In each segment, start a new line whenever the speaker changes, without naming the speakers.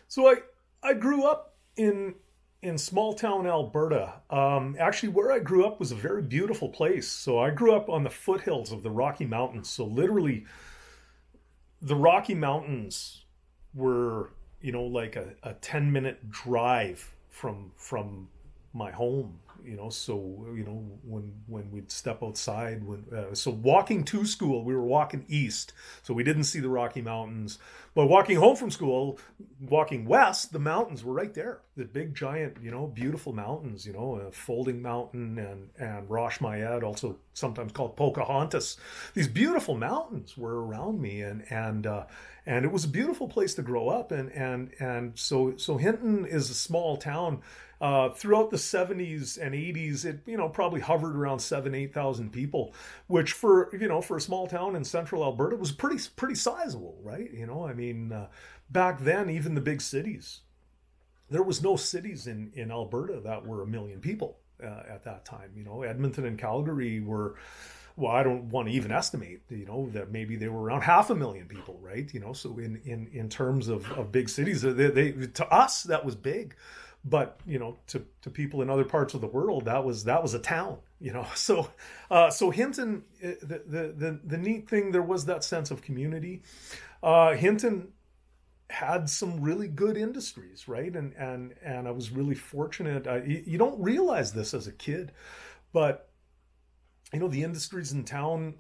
So I grew up in small town Alberta. Actually, where I grew up was a very beautiful place. So I grew up on the foothills of the Rocky Mountains. So literally, the Rocky Mountains were, like a 10-minute drive from my home. So when we'd step outside, so walking to school, we were walking east, so we didn't see the Rocky Mountains. But walking home from school, walking west, the mountains were right there. The big giant, beautiful mountains. Folding Mountain and Rosh Mayed, also sometimes called Pocahontas. These beautiful mountains were around me, and it was a beautiful place to grow up. And so Hinton is a small town. Throughout the 70s and 80s, it probably hovered around 8,000 people, which for a small town in central Alberta was pretty sizable, right? I mean, back then, even the big cities, there was no cities in Alberta that were 1 million people at that time. Edmonton and Calgary were. Well, I don't want to even estimate, that maybe they were around 500,000 people, right? So in terms of big cities, they to us that was big, but to people in other parts of the world, that was a town. So Hinton, the neat thing, there was that sense of community. Hinton had some really good industries, right? And I was really fortunate. You don't realize this as a kid, but the industries in town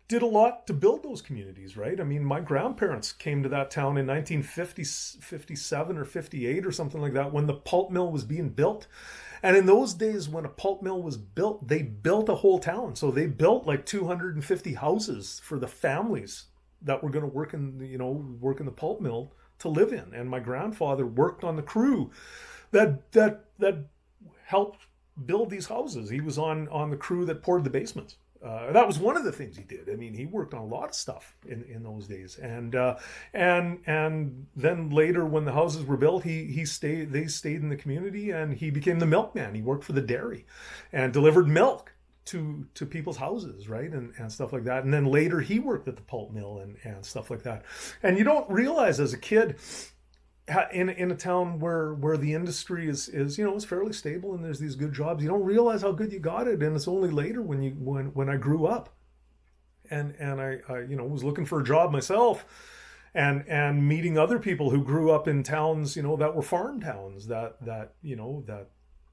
did a lot to build those communities, right? I mean, my grandparents came to that town in 1957 or 58 or something like that, when the pulp mill was being built. And in those days, when a pulp mill was built, they built a whole town. So they built like 250 houses for the families that were going to work in the pulp mill to live in. And my grandfather worked on the crew that helped build these houses. He was on the crew that poured the basements. That was one of the things he did. I mean, he worked on a lot of stuff in those days. And then later, when the houses were built, they stayed in the community, and he became the milkman. He worked for the dairy and delivered milk to people's houses, right? And stuff like that. And then later he worked at the pulp mill and stuff like that. And you don't realize as a kid, in a town where the industry is fairly stable and there's these good jobs, you don't realize how good you got it. And it's only later when I grew up and I was looking for a job myself, and meeting other people who grew up in towns that were farm towns, that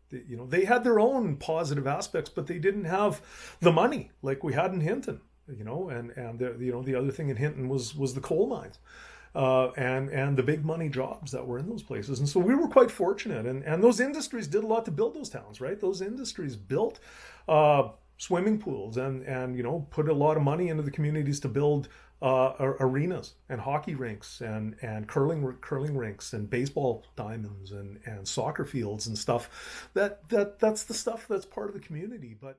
they had their own positive aspects, but they didn't have the money like we had in Hinton. And the other thing in Hinton was the coal mines. And the big money jobs that were in those places. And so we were quite fortunate. And those industries did a lot to build those towns, right? Those industries built swimming pools and put a lot of money into the communities to build arenas and hockey rinks and curling rinks and baseball diamonds and soccer fields and stuff. That's the stuff that's part of the community. But